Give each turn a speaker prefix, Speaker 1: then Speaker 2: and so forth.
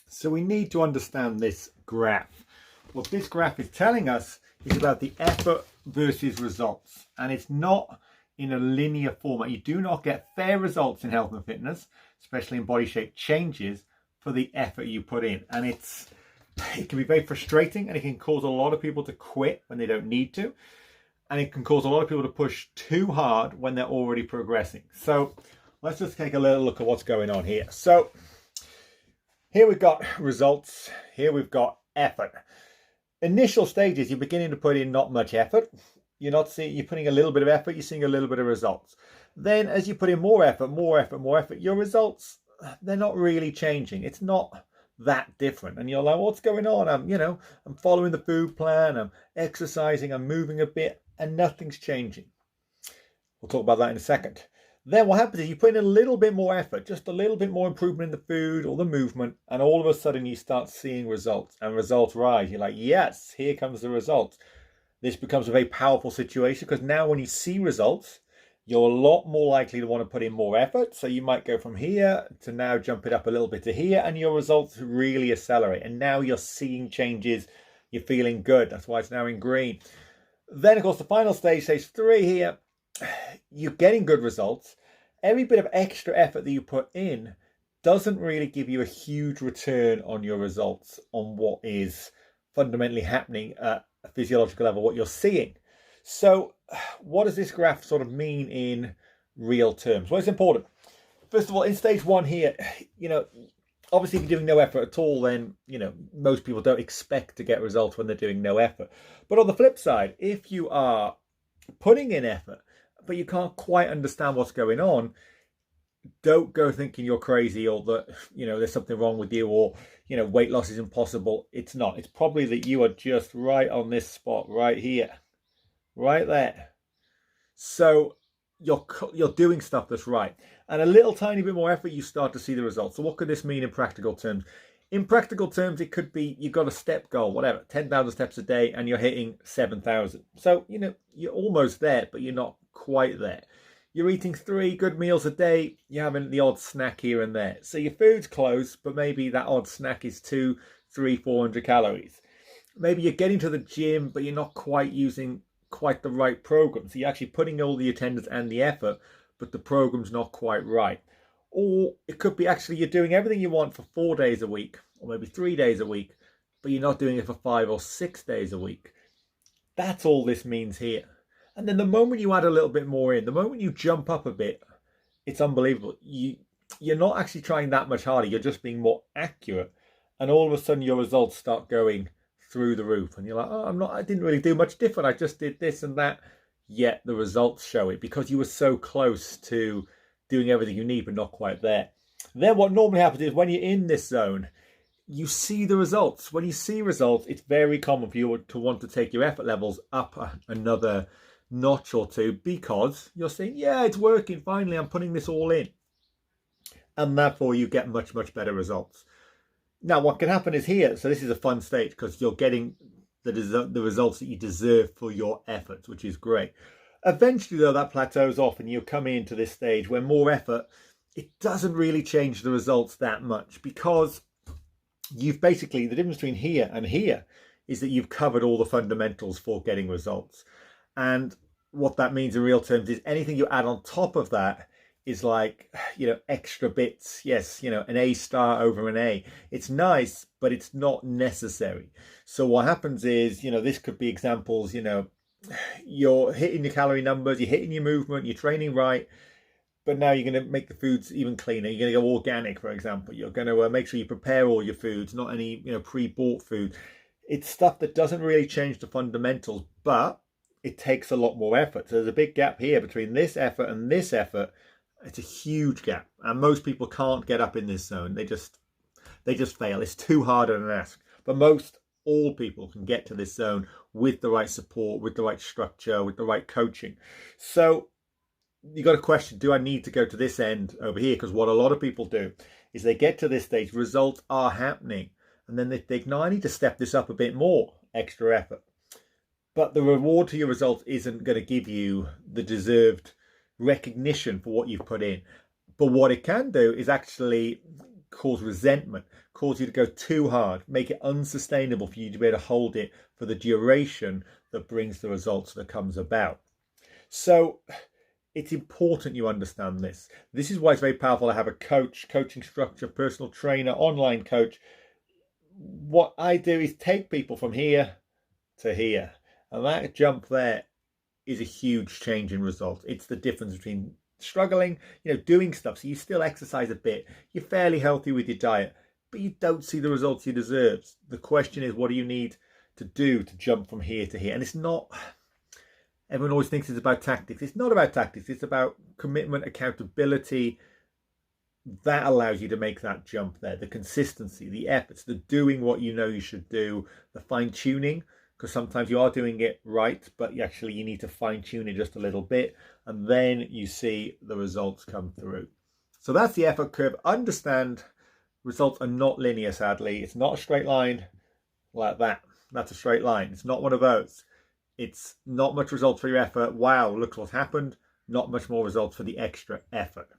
Speaker 1: So we need to understand this graph. What this graph is telling us is about the effort versus results. And it's not in a linear format. You do not get fair results in health and fitness, especially in body shape changes, for the effort you put in. And it can be very frustrating, and it can cause a lot of people to quit when they don't need to. And it can cause a lot of people to push too hard when they're already progressing. So let's just take a little look at what's going on here. So here we've got results. Here we've got effort. Initial stages, you're beginning to put in not much effort. You're putting a little bit of effort, you're seeing a little bit of results. Then as you put in more effort, your results, they're not really changing. It's not that different. And you're like, what's going on? I'm following the food plan, I'm exercising, I'm moving a bit, and nothing's changing. We'll talk about that in a second. Then what happens is you put in a little bit more effort, just a little bit more improvement in the food or the movement, and all of a sudden you start seeing results, and results rise. You're like, yes, here comes the results. This becomes a very powerful situation, because now when you see results, you're a lot more likely to want to put in more effort. So you might go from here to now jump it up a little bit to here, and your results really accelerate. And now you're seeing changes, you're feeling good. That's why it's now in green. Then, of course, the final stage, stage 3 here, you're getting good results. Every bit of extra effort that you put in doesn't really give you a huge return on your results, on what is fundamentally happening at a physiological level, what you're seeing. So what does this graph sort of mean in real terms? Well, it's important. First of all, in stage 1 here, obviously if you're doing no effort at all, then, most people don't expect to get results when they're doing no effort. But on the flip side, if you are putting in effort, but you can't quite understand what's going on, don't go thinking you're crazy, or that, there's something wrong with you, or, weight loss is impossible. It's not. It's probably that you are just right on this spot right here, right there. So you're doing stuff that's right. And a little tiny bit more effort, you start to see the results. So what could this mean in practical terms? In practical terms, it could be you've got a step goal, whatever, 10,000 steps a day, and you're hitting 7,000. So, you're almost there, but you're not quite there. You're eating 3 good meals a day, you're having the odd snack here and there. So your food's close, but maybe that odd snack is 200, 300, 400 calories. Maybe you're getting to the gym, but you're not quite using quite the right program. So you're actually putting all the attendance and the effort, but the program's not quite right. Or it could be actually you're doing everything you want for 4 days a week, or maybe 3 days a week, but you're not doing it for 5 or 6 days a week. That's all this means here. And then the moment you add a little bit more in, the moment you jump up a bit, it's unbelievable. You're not actually trying that much harder. You're just being more accurate. And all of a sudden your results start going through the roof. And you're like, I didn't really do much different. I just did this and that. Yet the results show it, because you were so close to doing everything you need, but not quite there. Then what normally happens is when you're in this zone, you see the results. When you see results, it's very common for you to want to take your effort levels up another notch or two, because you're saying, yeah, it's working, finally I'm putting this all in, and therefore you get much better results. Now what can happen is here, so this is a fun stage, because you're getting the results that you deserve for your efforts, which is great. Eventually though, that plateaus off, and you come into this stage where more effort, it doesn't really change the results that much, because you've basically, the difference between here and here is that you've covered all the fundamentals for getting results. And what that means in real terms is anything you add on top of that is like, extra bits. Yes, an A star over an A. It's nice, but it's not necessary. So what happens is, this could be examples, you're hitting your calorie numbers, you're hitting your movement, you're training right, but now you're going to make the foods even cleaner. You're going to go organic, for example. You're going to make sure you prepare all your foods, not any, pre-bought food. It's stuff that doesn't really change the fundamentals, but it takes a lot more effort. So there's a big gap here between this effort and this effort. It's a huge gap, and most people can't get up in this zone. They just fail. It's too hard an ask. But all people can get to this zone with the right support, with the right structure, with the right coaching. So you got a question, do I need to go to this end over here? Because what a lot of people do is they get to this stage, results are happening, and then they think, no, I need to step this up a bit more, extra effort. But the reward to your results isn't going to give you the deserved recognition for what you've put in. But what it can do is actually cause resentment, cause you to go too hard, make it unsustainable for you to be able to hold it for the duration that brings the results that comes about. So it's important you understand this. This is why it's very powerful to have a coach, coaching structure, personal trainer, online coach. What I do is take people from here to here. And that jump there is a huge change in results. It's the difference between struggling, doing stuff. So you still exercise a bit. You're fairly healthy with your diet, but you don't see the results you deserve. The question is, what do you need to do to jump from here to here? And it's not, everyone always thinks it's about tactics. It's not about tactics. It's about commitment, accountability. That allows you to make that jump there. The consistency, the efforts, the doing what you know you should do, the fine tuning, because sometimes you are doing it right, but you need to fine tune it just a little bit, and then you see the results come through. So that's the effort curve. Understand results are not linear, sadly. It's not a straight line like that. That's a straight line. It's not one of those. It's not much results for your effort. Wow, look what happened. Not much more results for the extra effort.